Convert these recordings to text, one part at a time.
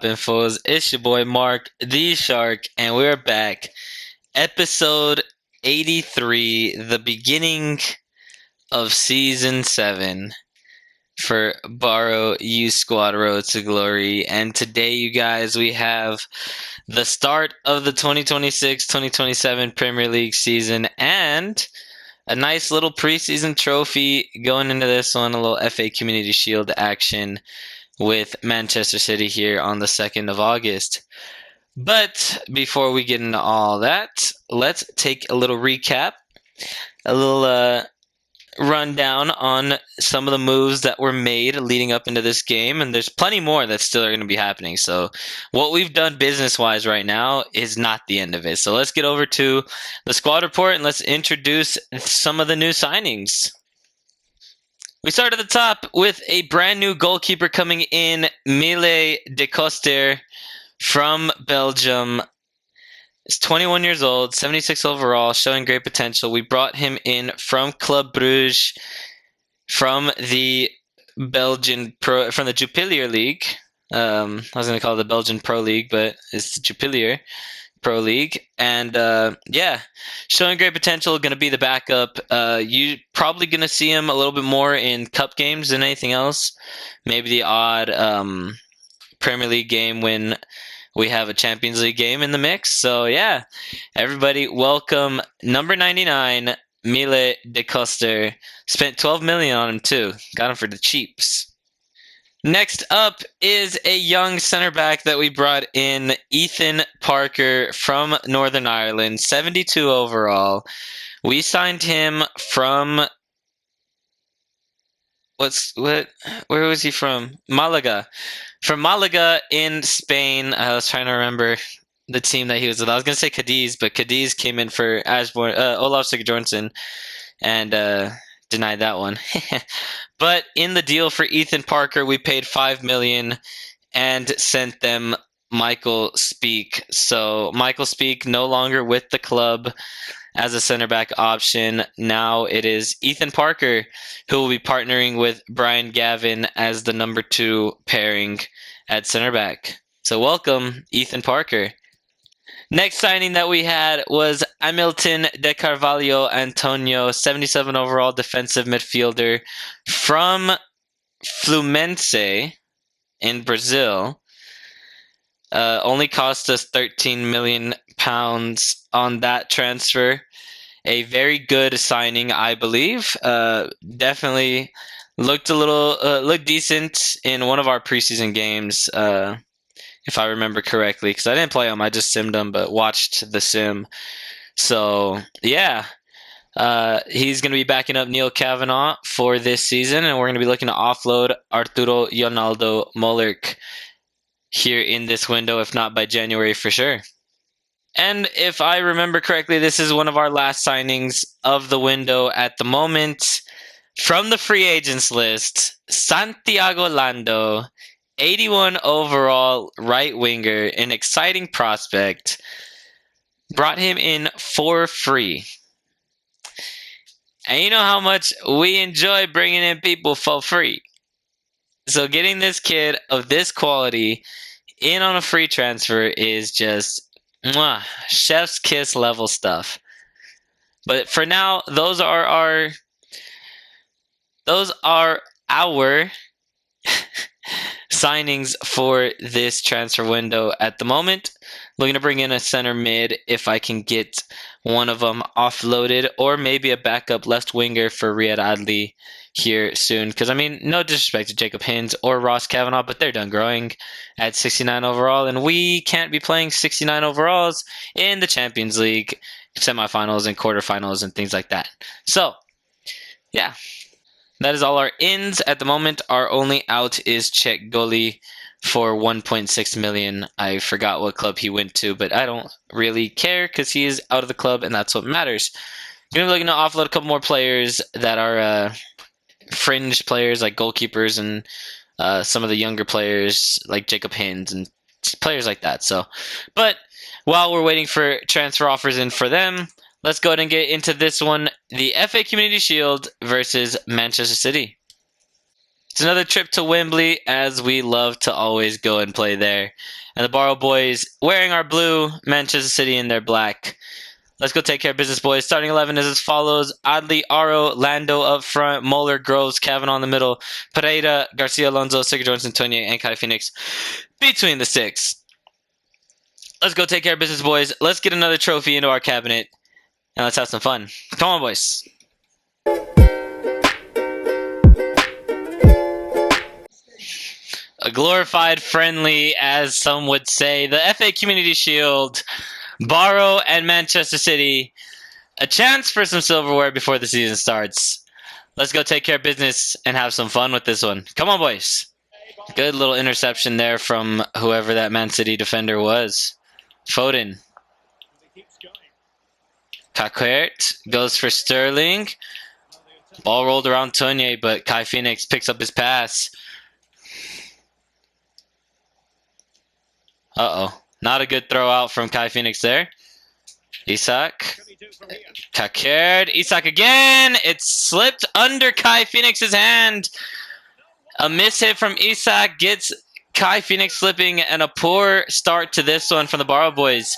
Poppin Foos? It's your boy Mark the Shark, and we're back. Episode 83, the beginning of Season 7 for Barrow U Squad Road to Glory. And today, you guys, we have the start of the 2026-2027 Premier League season and a nice little preseason trophy going into this one, a little FA Community Shield action with Manchester City here on the 2nd of August. But before we get into all that, let's take a little recap, a little rundown on some of the moves that were made leading up into this game. And there's plenty more that still are going to be happening. So what we've done business-wise right now is not the end of it. So let's get over to the squad report and let's introduce some of the new signings. We start at the top with a brand new goalkeeper coming in, Mile de Coster from Belgium. He's 21 years old, 76 overall, showing great potential. We brought him in from Club Brugge, from the from the Jupiler League. I was going to call it the Belgian Pro League, but it's the Jupiler Pro League, and showing great potential. Going to be the backup. You probably going to see him a little bit more in cup games than anything else. Maybe the odd Premier League game when we have a Champions League game in the mix. So yeah, everybody, welcome number 99, Mile de Coster. Spent 12 million on him too. Got him for the cheaps. Next up is a young center back that we brought in, Ethan Parker from Northern Ireland, 72 overall. We signed him from where was he from? Malaga. From Malaga in Spain. I was trying to remember the team that he was with. I was going to say Cadiz, but Cadiz came in for Olaf Sigurdsson and denied that one. But in the deal for Ethan Parker, we paid $5 million and sent them Michael Speak. So Michael Speak no longer with the club as a center back option. Now it is Ethan Parker who will be partnering with Brian Gavin as the number 2 pairing at center back. So welcome, Ethan Parker. Next signing that we had was Hamilton de Carvalho Antonio, 77 overall defensive midfielder from Fluminense in Brazil. Only cost us £13 million on that transfer. A very good signing, I believe. Definitely looked decent in one of our preseason games. If I remember correctly, because I didn't play him, I just simmed him, but watched the sim. So, yeah, he's going to be backing up Neil Kavanagh for this season, and we're going to be looking to offload Arturo Yonaldo Mollerk here in this window, if not by January for sure. And if I remember correctly, this is one of our last signings of the window at the moment. From the free agents list, Santiago Lando, 81 overall right winger, an exciting prospect. Brought him in for free. And you know how much we enjoy bringing in people for free. So getting this kid of this quality in on a free transfer is just chef's kiss level stuff. But for now, those are our signings for this transfer window at the moment. Looking to bring in a center mid if I can get one of them offloaded, or maybe a backup left winger for Riyad Adli here soon. Because, I mean, no disrespect to Jacob Hinds or Ross Kavanagh, but they're done growing at 69 overall, and we can't be playing 69 overalls in the Champions League semifinals and quarterfinals and things like that. So, yeah. That is all our ins at the moment. Our only out is Czech goalie for 1.6 million. I forgot what club he went to, but I don't really care because he is out of the club, and that's what matters. Going to be looking to offload a couple more players that are fringe players like goalkeepers and some of the younger players like Jacob Hinds and players like that. So, but while we're waiting for transfer offers in for them, let's go ahead and get into this one. The FA Community Shield versus Manchester City. It's another trip to Wembley, as we love to always go and play there. And the Barrow boys wearing our blue, Manchester City in their black. Let's go take care of business, boys. Starting 11 is as follows. Adli, Aro, Lando up front, Moeller, Groves, Kavanaugh in the middle, Pereira, Garcia, Alonso, Sigurd Johnson, Tonier, and Kai Phoenix between the six. Let's go take care of business, boys. Let's get another trophy into our cabinet, and let's have some fun. Come on, boys. A glorified friendly, as some would say. The FA Community Shield, Barrow and Manchester City. A chance for some silverware before the season starts. Let's go take care of business and have some fun with this one. Come on, boys. Good little interception there from whoever that Man City defender was. Foden. Kakert goes for Sterling. Ball rolled around Tonier, but Kai Phoenix picks up his pass. Uh-oh. Not a good throw out from Kai Phoenix there. Isak. Kakerd. Isak again. It slipped under Kai Phoenix's hand. A mishit from Isak gets Kai Phoenix slipping, and a poor start to this one from the Barrow boys.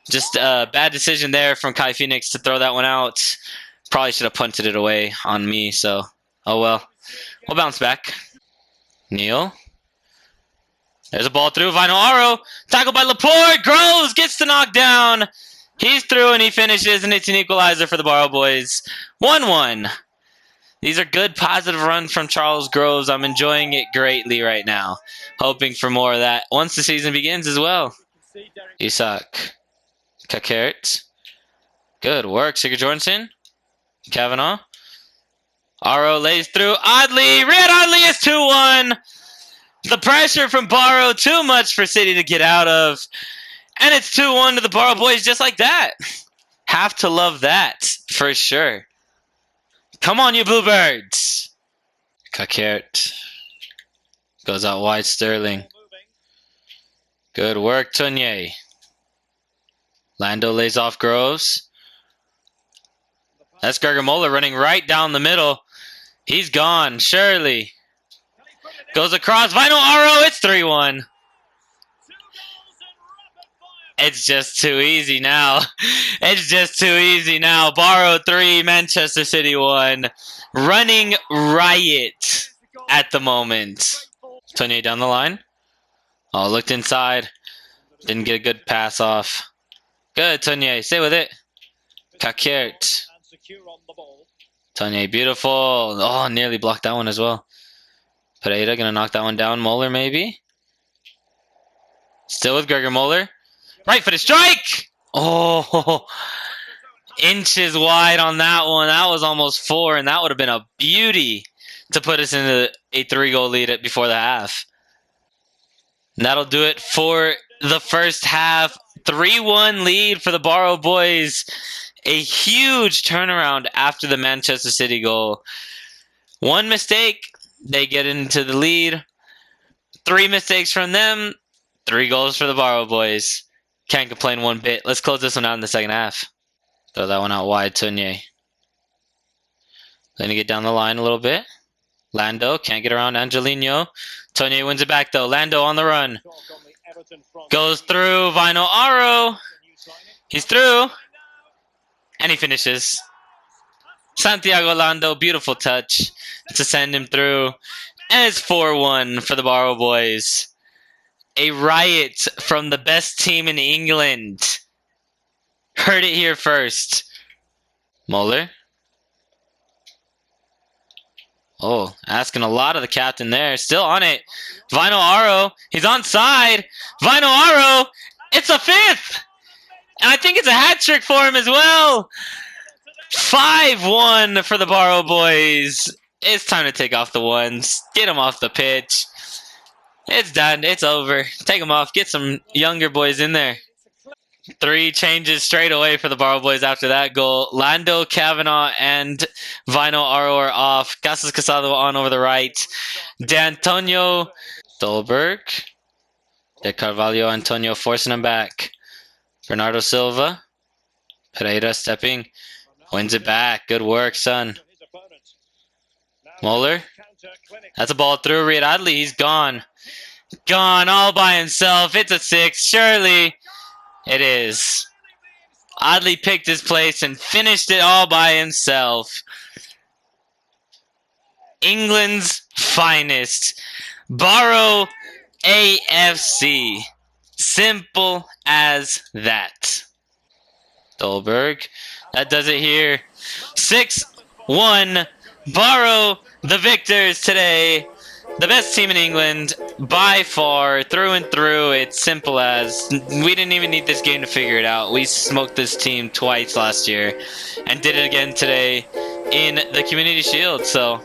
Just a bad decision there from Kai Phoenix to throw that one out. Probably should have punted it away on me, so oh well. We'll bounce back. Neil. There's a ball through. Vinyl Aro. Tackled by Laporte. Groves gets the knockdown. He's through and he finishes, and it's an equalizer for the Barrow boys. 1-1. These are good, positive runs from Charles Groves. I'm enjoying it greatly right now. Hoping for more of that once the season begins as well. Isak. Kakert. Good work, Sigurd Jorgensen. Kavanaugh. Aro lays through. Adli. Riyad Adli is 2-1. The pressure from Barrow, too much for City to get out of. And it's 2-1 to the Barrow boys just like that. Have to love that, for sure. Come on, you Bluebirds. Kakert. Goes out wide, Sterling. Good work, Tonier. Lando lays off Groves. That's Gregor Moeller running right down the middle. He's gone, surely. Goes across. Vinyl Aro. It's 3-1. It's just too easy now. It's just too easy now. Barrow 3, Manchester City 1. Running riot at the moment. Tonier down the line. Oh, looked inside. Didn't get a good pass off. Good, Tonier. Stay with it. Kakert. Tonier, beautiful. Oh, nearly blocked that one as well. Pereira gonna knock that one down. Moeller maybe. Still with Gregor Moeller. Right for the strike. Oh, inches wide on that one. That was almost 4, and that would have been a beauty to put us into a 3-goal lead before the half. And that'll do it for the first half. 3-1 lead for the Barrow boys. A huge turnaround after the Manchester City goal. One mistake, they get into the lead. 3 mistakes from them, 3 goals for the Barrow boys. Can't complain one bit. Let's close this one out in the second half. Throw that one out wide, Tonier. Gonna get down the line a little bit. Lando can't get around Angelino. Tonier wins it back though. Lando on the run. Goes through. Vinyl Aro. He's through. And he finishes. Santiago Lando, beautiful touch to send him through. And it's 4-1 for the Barrow boys. A riot from the best team in England. Heard it here first. Moeller. Oh, asking a lot of the captain there. Still on it. Vinyl Aro. He's onside. Vinyl Aro. It's a 5th. And I think it's a hat trick for him as well. 5-1 for the Barrow boys. It's time to take off the ones. Get them off the pitch. It's done. It's over. Take them off. Get some younger boys in there. 3 changes straight away for the Barrow boys after that goal. Lando, Kavanaugh, and Vinyl Aro are off. Casas Casado on over the right. D'Antonio, Stolberg, De Carvalho, Antonio forcing him back. Bernardo Silva. Pereira stepping. Wins it back. Good work, son. Moeller. That's a ball through. Reed Adley, he's gone. Gone all by himself. It's a 6. Surely it is. Adley picked his place and finished it all by himself. England's finest. Barrow AFC. Simple as that. Dolberg. That does it here. 6-1. Barrow, the victors today. The best team in England by far, through and through. It's simple as. We didn't even need this game to figure it out. We smoked this team twice last year and did it again today in the Community Shield. So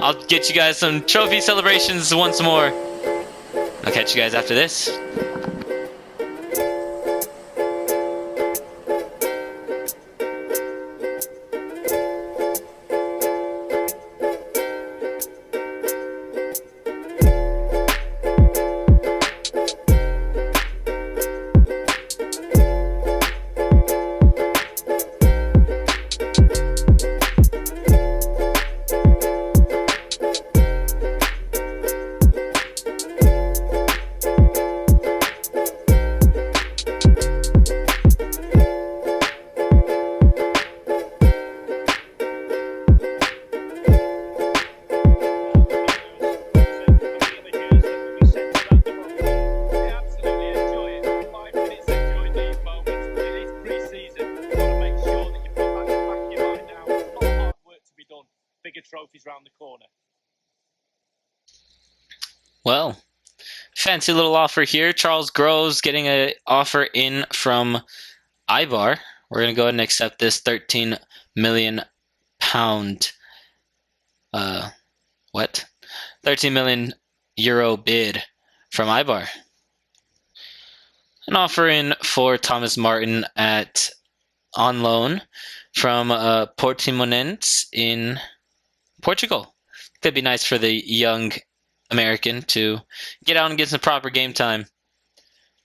I'll get you guys some trophy celebrations once more. I'll catch you guys after this. Trophies round the corner. Well, fancy little offer here. Charles Groves getting an offer in from Ibar. We're going to go ahead and accept this 13 million pound 13 million euro bid from Ibar. An offer in for Thomas Martin on loan from Portimonense in Portugal. Could be nice for the young American to get out and get some proper game time.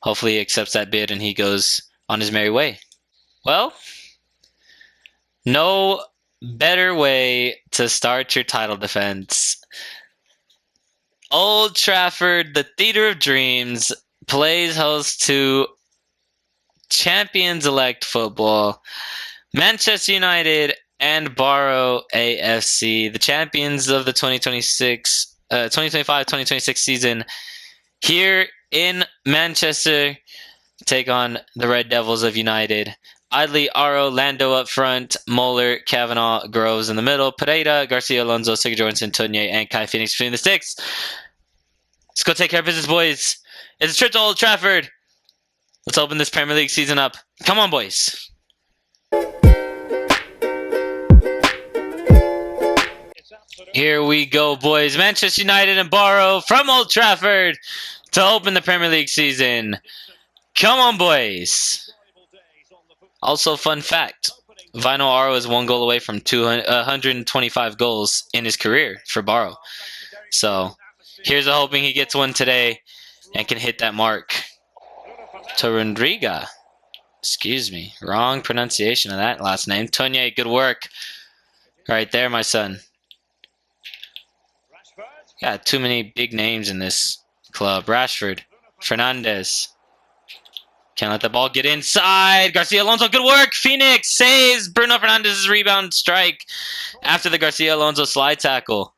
Hopefully he accepts that bid and he goes on his merry way. Well, no better way to start your title defense. Old Trafford, the Theatre of Dreams, plays host to champions-elect football. Manchester United and Barrow AFC, the champions of the 2025-2026 season, here in Manchester, take on the Red Devils of United. Adley, Aro, Lando up front, Moeller, Kavanaugh, Groves in the middle, Pereira, Garcia, Alonso, Sigurdsson, Tunye, and Kai Phoenix between the sticks. Let's go take care of business, boys. It's a trip to Old Trafford. Let's open this Premier League season up. Come on, boys. Here we go, boys. Manchester United and Barrow from Old Trafford to open the Premier League season. Come on, boys. Also, fun fact, Vinyl Aro is 1 goal away from 125 goals in his career for Barrow. So, here's a hoping he gets one today and can hit that mark. Torundriga. Excuse me. Wrong pronunciation of that last name. Tunye, good work. Right there, my son. Got too many big names in this club. Rashford. Fernandez. Can't let the ball get inside. Garcia Alonso, good work. Phoenix saves Bruno Fernandez's rebound strike after the Garcia Alonso slide tackle.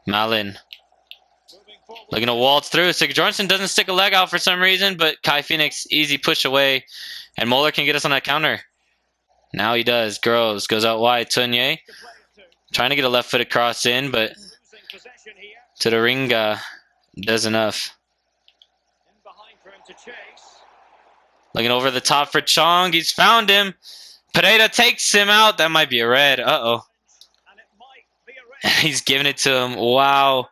Malin. Looking to waltz through. Sigurdsson doesn't stick a leg out for some reason, but Kai Phoenix, easy push away. And Moeller can get us on that counter. Now he does. Groves goes out wide. Tunye. Trying to get a left-footed cross in, but Tudoringa does enough. Looking over the top for Chong. He's found him. Pereira takes him out. That might be a red. Uh-oh. He's giving it to him. Wow.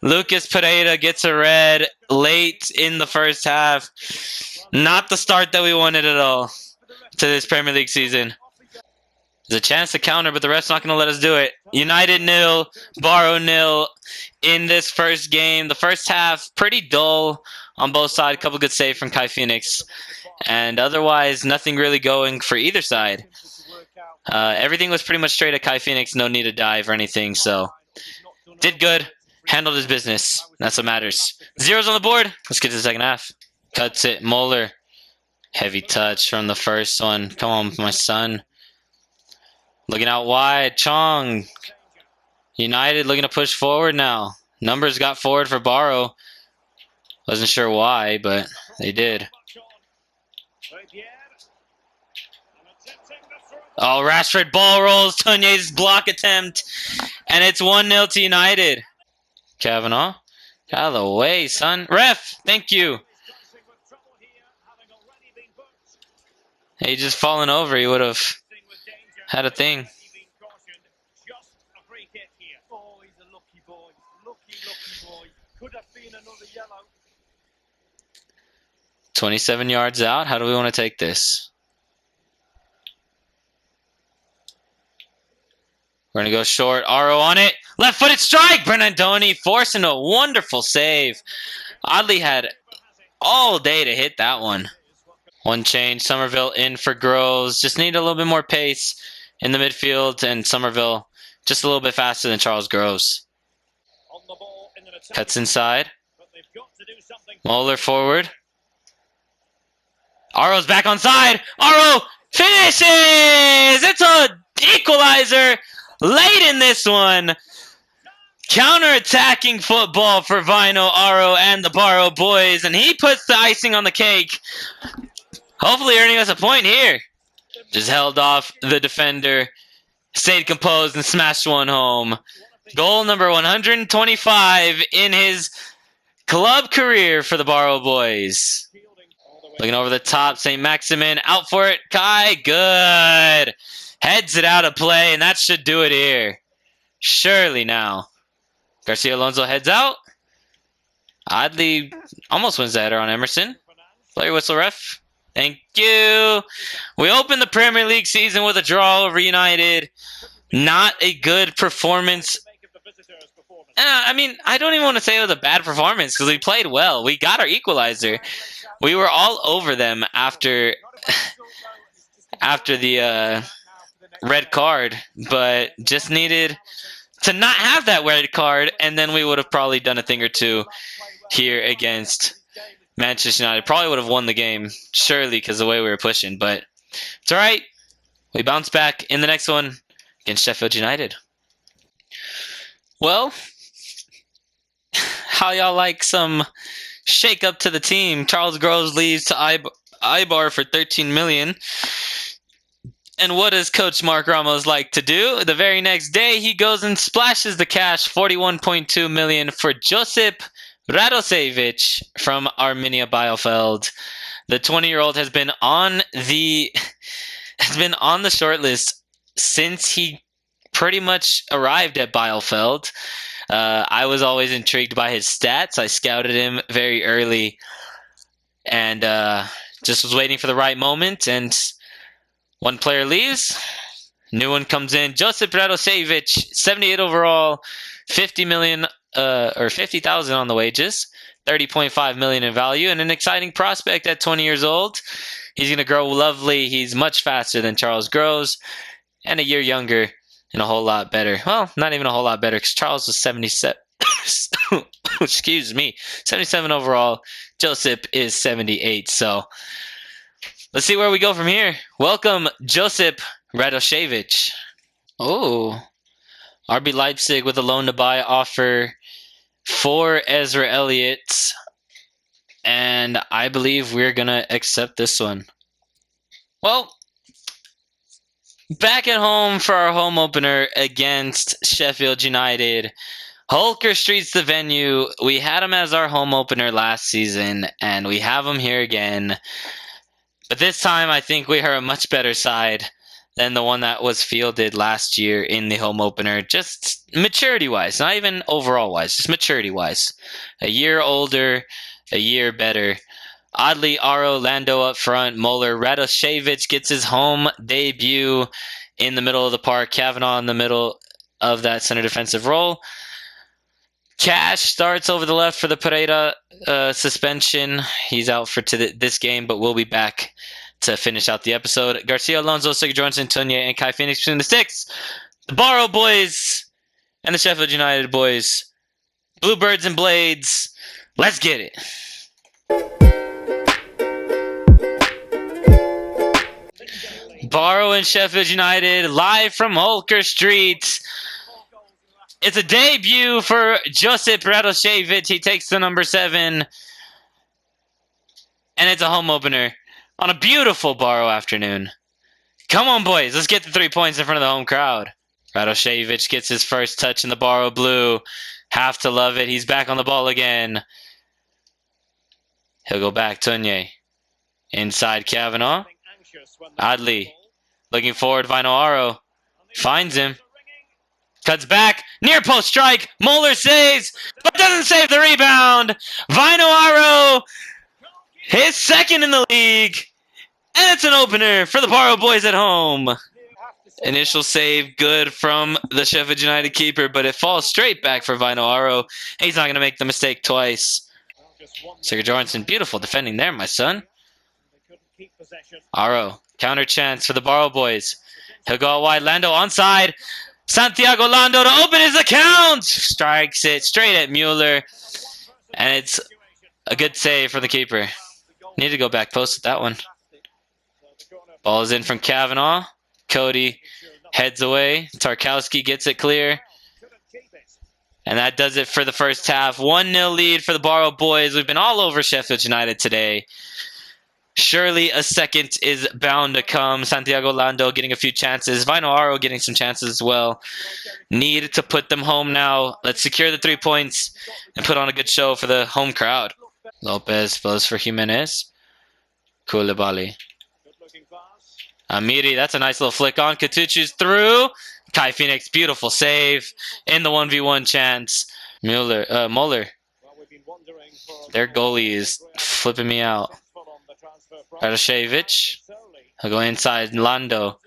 Lucas Pereira gets a red late in the first half. Not the start that we wanted at all to this Premier League season. There's a chance to counter, but the ref's not going to let us do it. United 0, Barrow 0 in this first game. The first half, pretty dull on both sides. A couple good saves from Kai Phoenix. And otherwise, nothing really going for either side. Everything was pretty much straight at Kai Phoenix. No need to dive or anything. So Did good. Handled his business. That's what matters. Zeros on the board. Let's get to the second half. Cuts it. Moeller. Heavy touch from the first one. Come on, my son. Looking out wide. Chong. United looking to push forward now. Numbers got forward for Barrow. Wasn't sure why, but they did. Oh, Rashford ball rolls. Tunye's block attempt. And it's 1-0 to United. Kavanaugh. Out of the way, son. Ref, thank you. He just fallen over. He would have had a thing. 27 yards out. How do we want to take this? We're going to go short. Aro on it. Left-footed strike. Bernardoni forcing a wonderful save. Oddly had all day to hit that one. One change. Somerville in for Groves. Just need a little bit more pace in the midfield. And Somerville just a little bit faster than Charles Groves. Cuts inside. Moeller forward. Aro's back on side. Aro finishes! It's a equalizer late in this one. Counter-attacking football for Vino, Aro, and the Barrow boys. And he puts the icing on the cake. Hopefully earning us a point here. Just held off the defender. Stayed composed and smashed one home. Goal number 125 in his club career for the Barrow boys. Looking over the top, St. Maximin out for it. Kai, good. Heads it out of play, and that should do it here. Surely now. Garcia Alonso heads out. Oddly, almost wins the header on Emerson. Player whistle ref. Thank you. We opened the Premier League season with a draw over United. Not a good performance. I mean, I don't even want to say it was a bad performance because we played well. We got our equalizer. We were all over them after the red card, but just needed to not have that red card, and then we would have probably done a thing or two here against Manchester United. Probably would have won the game, surely, because of the way we were pushing, but it's all right. We bounce back in the next one against Sheffield United. Well, how y'all like some shake up to the team? Charles Groves leaves to Ibar for $13 million. And what does Coach Mark Ramos like to do? The very next day, he goes and splashes the cash, $41.2 million for Josip Radosevic from Arminia Bielefeld. The 20-year-old has been on the short list since he pretty much arrived at Bielefeld. I was always intrigued by his stats. I scouted him very early and just was waiting for the right moment. And one player leaves, new one comes in. Josip Radosevic, 78 overall, 50 million or 50,000 on the wages, 30.5 million in value, and an exciting prospect at 20 years old. He's going to grow lovely. He's much faster than Charles Groves and a year younger and a whole lot better. Well, not even a whole lot better because Charles was 77. Excuse me, 77 overall. Josip is 78. So let's see where we go from here. Welcome, Josip Radosevic. Oh, RB Leipzig with a loan to buy offer for Ezra Elliott. And I believe we're going to accept this one. Well, back at home for our home opener against Sheffield United. Holker Street's the venue. We had him as our home opener last season, and we have him here again. But this time, I think we are a much better side than the one that was fielded last year in the home opener. Just maturity-wise, not even overall-wise, just maturity-wise. A year older, a year better. Oddly, Aro, Lando up front. Moeller, Radosevic gets his home debut in the middle of the park. Kavanaugh in the middle of that center defensive role. Cash starts over the left for the Pereira suspension. He's out for this game, but we'll be back to finish out the episode. Garcia Alonso, Sigurd Johnson, Tunye, and Kai Phoenix between the sticks. The Barrow boys and the Sheffield United boys. Bluebirds and Blades. Let's get it. Barrow and Sheffield United live from Holker Street. It's a debut for Josip Radošević. He takes the number 7. And it's a home opener on a beautiful Barrow afternoon. Come on, boys. Let's get the 3 points in front of the home crowd. Radošević gets his first touch in the Barrow blue. Have to love it. He's back on the ball again. He'll go back. Tunye. Inside Kavanaugh. Adli. Looking forward. Vainoaro. Finds him. Cuts back. Near post strike. Moeller saves. But doesn't save the rebound. Vainoaro. His second in the league. And it's an opener for the Barrow boys at home. Initial save good from the Sheffield United keeper, but it falls straight back for Vainoaro. He's not going to make the mistake twice. Sigurd Jorgensen, beautiful defending there, my son. Aro, counter chance for the Barrow boys. He'll go out wide. Lando onside. Santiago Lando to open his account. Strikes it straight at Mueller. And it's a good save for the keeper. Need to go back post with that one. Ball is in from Kavanaugh. Cody heads away. Tarkowski gets it clear. And that does it for the first half. 1-0 lead for the Barrow boys. We've been all over Sheffield United today. Surely a second is bound to come. Santiago Lando getting a few chances. Vainoaro getting some chances as well. Need to put them home now. Let's secure the 3 points and put on a good show for the home crowd. Lopez blows for Jimenez. Koulibaly. Amiri, that's a nice little flick on. Katuchu's through. Kai Phoenix, beautiful save in the 1v1 chance. Mueller, their goalie is flipping me out. Radošević. He'll go inside. Lando.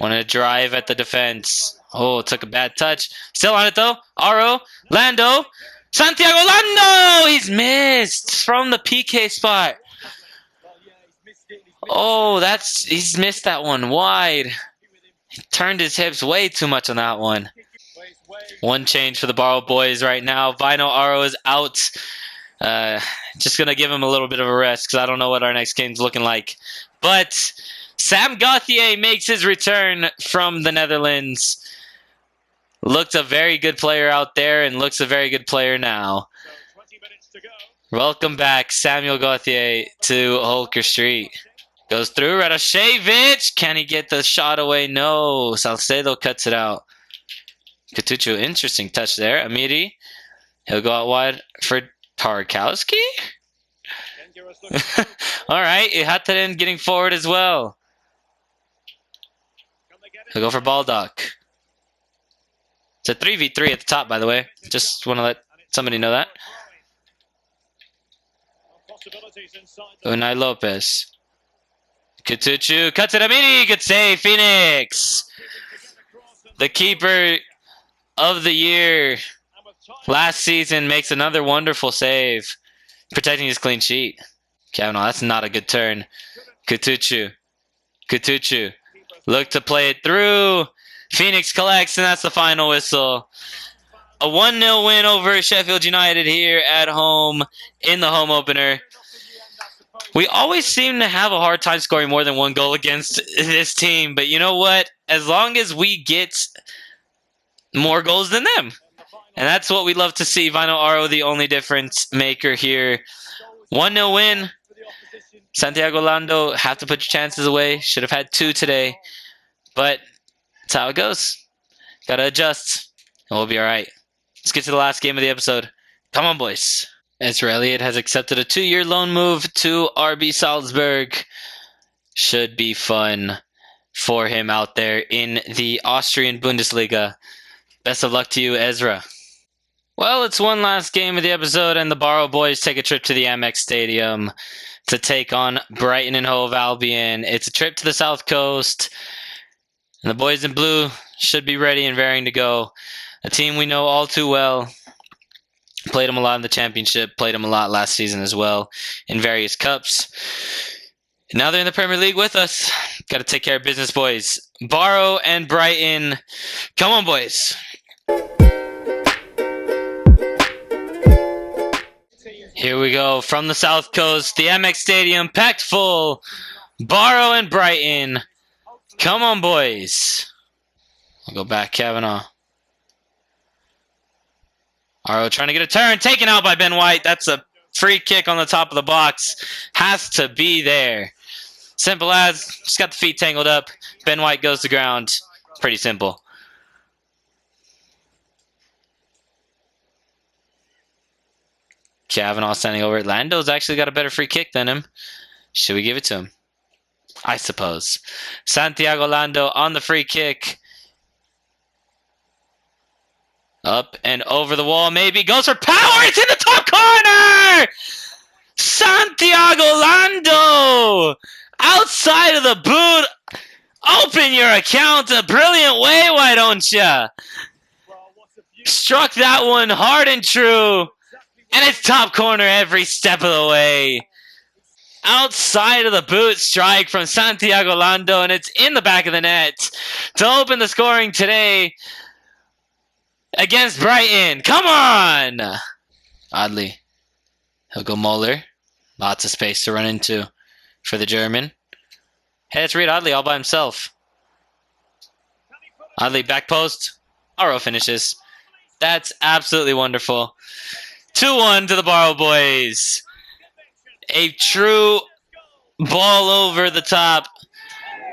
Wanted to drive at the defense. Oh, took a bad touch. Still on it though. Aro. Lando. Santiago Lando! He's missed from the PK spot. Oh, he's missed that one wide. He turned his hips way too much on that one. One change for the Barrow boys right now. Vainoaro is out. Just going to give him a little bit of a rest because I don't know what our next game's looking like. But Sam Gauthier makes his return from the Netherlands. Looked a very good player out there and looks a very good player now. Welcome back, Samuel Gauthier, to Holker Street. Goes through. Radošević. Can he get the shot away? No. Salcedo cuts it out. Katuchu, interesting touch there. Amiri. He'll go out wide for Tarkowski. All right. Ihataren getting forward as well. He'll go for Baldock. It's a 3v3 at the top, by the way. Just want to let somebody know that. Unai Lopez. Katuchu cuts it. Amiri. Good save. Phoenix. The keeper of the year last season makes another wonderful save. Protecting his clean sheet. Kavanaugh, that's not a good turn. Katuchu. Katuchu. Look to play it through. Phoenix collects, and that's the final whistle. A 1-0 win over Sheffield United here at home in the home opener. We always seem to have a hard time scoring more than one goal against this team. But you know what? As long as we get more goals than them. And that's what we love to see. Vainoaro, the only difference maker here. 1-0 win. Santiago Lando, have to put your chances away. Should have had 2 today. But that's how it goes. Got to adjust. And we'll be all right. Let's get to the last game of the episode. Come on, boys. Ezra Elliott has accepted a 2-year loan move to RB Salzburg. Should be fun for him out there in the Austrian Bundesliga. Best of luck to you, Ezra. Well, it's one last game of the episode, and the Barrow boys take a trip to the Amex Stadium to take on Brighton and Hove Albion. It's a trip to the South Coast, and the boys in blue should be ready and raring to go. A team we know all too well. Played them a lot in the championship, played them a lot last season as well in various cups. Now they're in the Premier League with us. Got to take care of business, boys. Barrow and Brighton. Come on, boys. Here we go from the South Coast, the MX Stadium packed full. Barrow and Brighton. Come on, boys. I'll go back, Kavanaugh. Arrow trying to get a turn, taken out by Ben White. That's a free kick on the top of the box. Has to be there. Simple as, just got the feet tangled up. Ben White goes to ground. Pretty simple. Kavanaugh standing over it. Lando's actually got a better free kick than him. Should we give it to him? I suppose. Santiago Lando on the free kick. Up and over the wall, maybe. Goes for power. It's in the top corner! Santiago Lando! Outside of the boot. Open your account a brilliant way, why don't ya? Struck that one hard and true. And it's top corner every step of the way. Outside of the boot strike from Santiago Lando, and it's in the back of the net to open the scoring today against Brighton. Come on! Oddly, he'll go Muller. Lots of space to run into for the German. Hey, it's Reed Oddly all by himself. Oddly, back post. Aro finishes. That's absolutely wonderful. 2-1 to the Barrow boys. A true ball over the top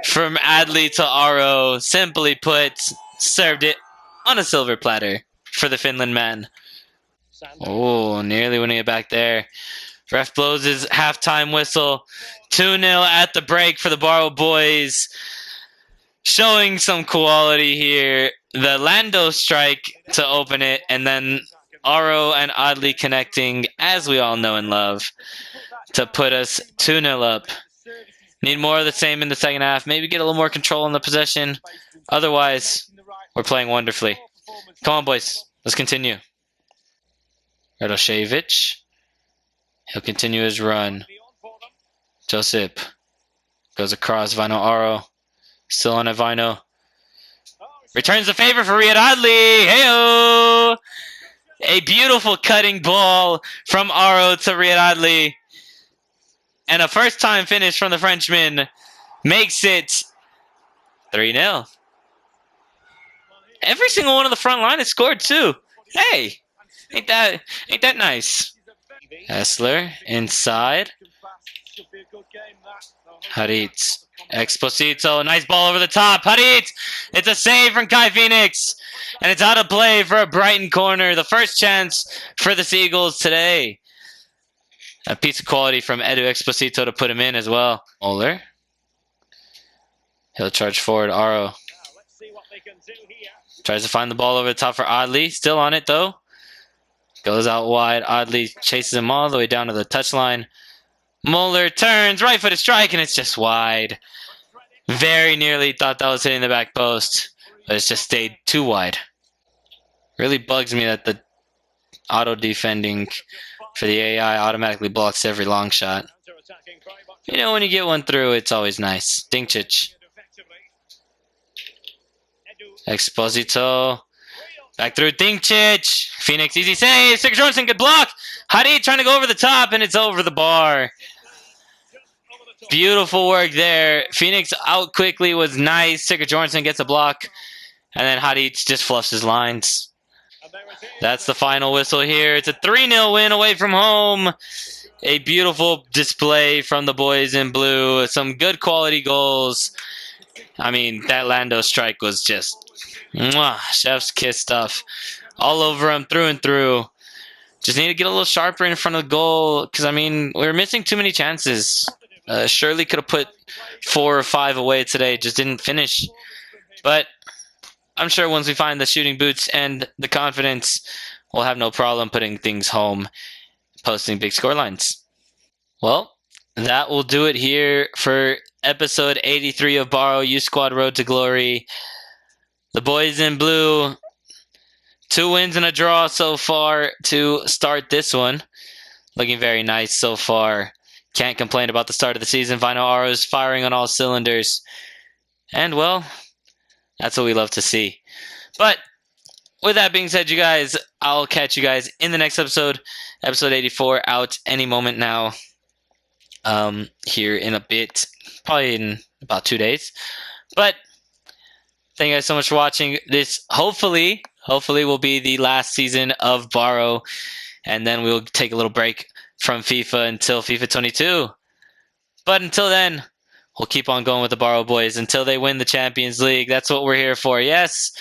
from Adley to Aro. Simply put, served it on a silver platter for the Finland man. Oh, nearly winning it back there. Ref blows his halftime whistle. 2-0 at the break for the Barrow boys. Showing some quality here. The Lando strike to open it, and then Aro and Adley connecting, as we all know and love, to put us 2-0 up. Need more of the same in the second half. Maybe get a little more control in the possession. Otherwise, we're playing wonderfully. Come on, boys. Let's continue. Radošević. He'll continue his run. Josip goes across. Vino Aro. Still on it, Vino. Returns the favor for Riyad Adley. Heyo! A beautiful cutting ball from Aro to Riyad Adley. And a first-time finish from the Frenchman makes it 3-0. Every single one of the front line has scored too. Hey, ain't that nice? Hessler inside. Harit. Exposito. Nice ball over the top. Harit. It's a save from Kai Phoenix. And it's out of play for a Brighton corner. The first chance for the Seagulls today. A piece of quality from Edu Exposito to put him in as well. Muller. He'll charge forward. Aro. Tries to find the ball over the top for Adley. Still on it though. Goes out wide. Adley chases him all the way down to the touchline. Muller turns. Right-footed strike, and it's just wide. Very nearly thought that was hitting the back post. But it's just stayed too wide. Really bugs me that the auto-defending for the AI automatically blocks every long shot. You know, when you get one through, it's always nice. Dinkcic. Exposito. Back through Dinkcic. Phoenix, easy save. Sigurdsson, good block. Harit trying to go over the top, and it's over the bar. Beautiful work there. Phoenix out quickly was nice. Sigurdsson gets a block. And then Harit just fluffs his lines. That's the final whistle here. It's a 3-0 win away from home. A beautiful display from the boys in blue. Some good quality goals. I mean, that Lando strike was just chef's kiss stuff. All over him, through and through. Just need to get a little sharper in front of the goal. Because, I mean, we were missing too many chances. Surely could have put 4 or 5 away today. Just didn't finish. But I'm sure once we find the shooting boots and the confidence, we'll have no problem putting things home, posting big score lines. Well, that will do it here for episode 83 of Barrow U Squad Road to Glory. The boys in blue, 2 wins and a draw so far to start this one. Looking very nice so far. Can't complain about the start of the season. Vino Aro's firing on all cylinders. And, well, that's what we love to see. But with that being said, you guys, I'll catch you guys in the next episode. Episode 84 out any moment now. Here in a bit, probably in about 2 days. But thank you guys so much for watching. This hopefully will be the last season of Barrow, and then we'll take a little break from FIFA until FIFA 22. But until then, we'll keep on going with the Barrow boys until they win the Champions League. That's what we're here for. Yes.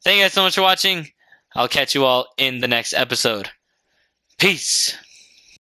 Thank you guys so much for watching. I'll catch you all in the next episode. Peace.